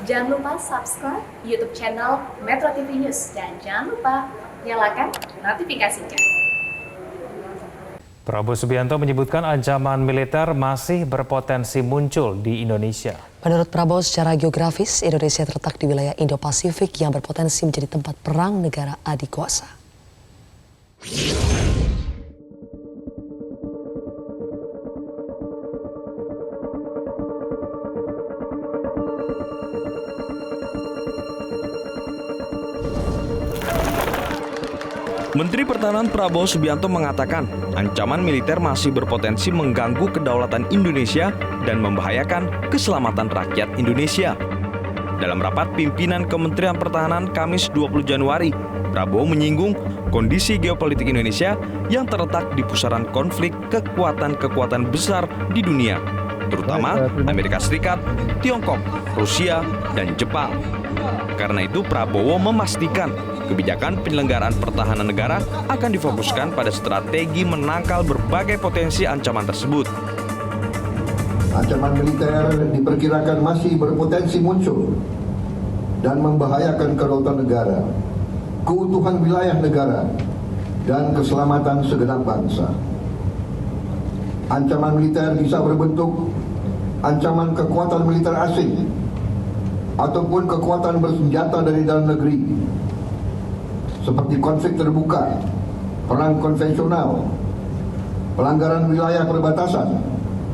Jangan lupa subscribe YouTube channel Metro TV News dan jangan lupa nyalakan notifikasinya. Prabowo Subianto menyebutkan ancaman militer masih berpotensi muncul di Indonesia. Menurut Prabowo, secara geografis, Indonesia terletak di wilayah Indo-Pasifik yang berpotensi menjadi tempat perang negara adikuasa. Menteri Pertahanan Prabowo Subianto mengatakan ancaman militer masih berpotensi mengganggu kedaulatan Indonesia dan membahayakan keselamatan rakyat Indonesia. Dalam rapat pimpinan Kementerian Pertahanan Kamis 20 Januari, Prabowo menyinggung kondisi geopolitik Indonesia yang terletak di pusaran konflik kekuatan-kekuatan besar di dunia, terutama Amerika Serikat, Tiongkok, Rusia, dan Jepang. Karena itu Prabowo memastikan kebijakan penyelenggaraan pertahanan negara akan difokuskan pada strategi menangkal berbagai potensi ancaman tersebut. Ancaman militer diperkirakan masih berpotensi muncul dan membahayakan kedaulatan negara, keutuhan wilayah negara, dan keselamatan segenap bangsa. Ancaman militer bisa berbentuk ancaman kekuatan militer asing ataupun kekuatan bersenjata dari dalam negeri, seperti konflik terbuka, perang konvensional, pelanggaran wilayah perbatasan,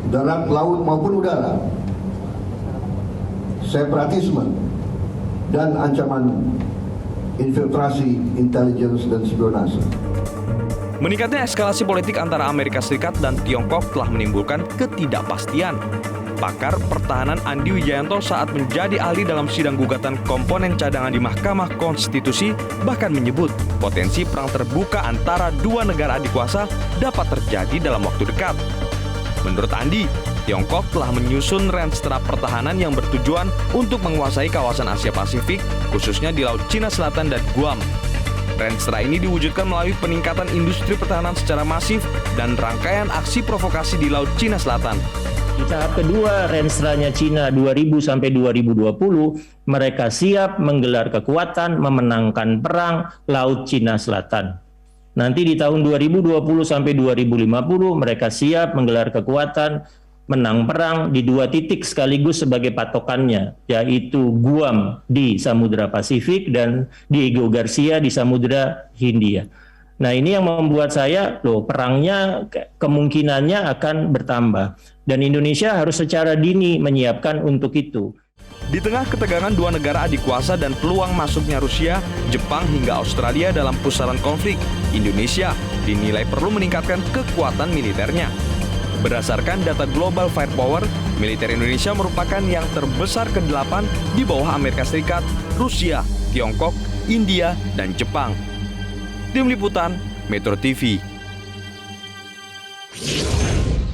darat, laut maupun udara, separatisme, dan ancaman infiltrasi, intelligence, dan spionase. Meningkatnya eskalasi politik antara Amerika Serikat dan Tiongkok telah menimbulkan ketidakpastian. Pakar pertahanan Andi Wijayanto saat menjadi ahli dalam sidang gugatan komponen cadangan di Mahkamah Konstitusi bahkan menyebut potensi perang terbuka antara dua negara adikuasa dapat terjadi dalam waktu dekat. Menurut Andi, Tiongkok telah menyusun renstra pertahanan yang bertujuan untuk menguasai kawasan Asia Pasifik, khususnya di Laut Cina Selatan dan Guam. Renstra ini diwujudkan melalui peningkatan industri pertahanan secara masif dan rangkaian aksi provokasi di Laut Cina Selatan. Di tahap kedua, renstranya Cina 2000 sampai 2020, mereka siap menggelar kekuatan memenangkan perang Laut Cina Selatan. Nanti di tahun 2020 sampai 2050, mereka siap menggelar kekuatan menang perang di dua titik sekaligus sebagai patokannya, yaitu Guam di Samudra Pasifik dan Diego Garcia di Samudra Hindia. Nah, ini yang membuat saya, perangnya kemungkinannya akan bertambah. Dan Indonesia harus secara dini menyiapkan untuk itu. Di tengah ketegangan dua negara adikuasa dan peluang masuknya Rusia, Jepang hingga Australia dalam pusaran konflik, Indonesia dinilai perlu meningkatkan kekuatan militernya. Berdasarkan data Global Firepower, militer Indonesia merupakan yang terbesar ke-8 di bawah Amerika Serikat, Rusia, Tiongkok, India, dan Jepang. Tim Liputan, Metro TV.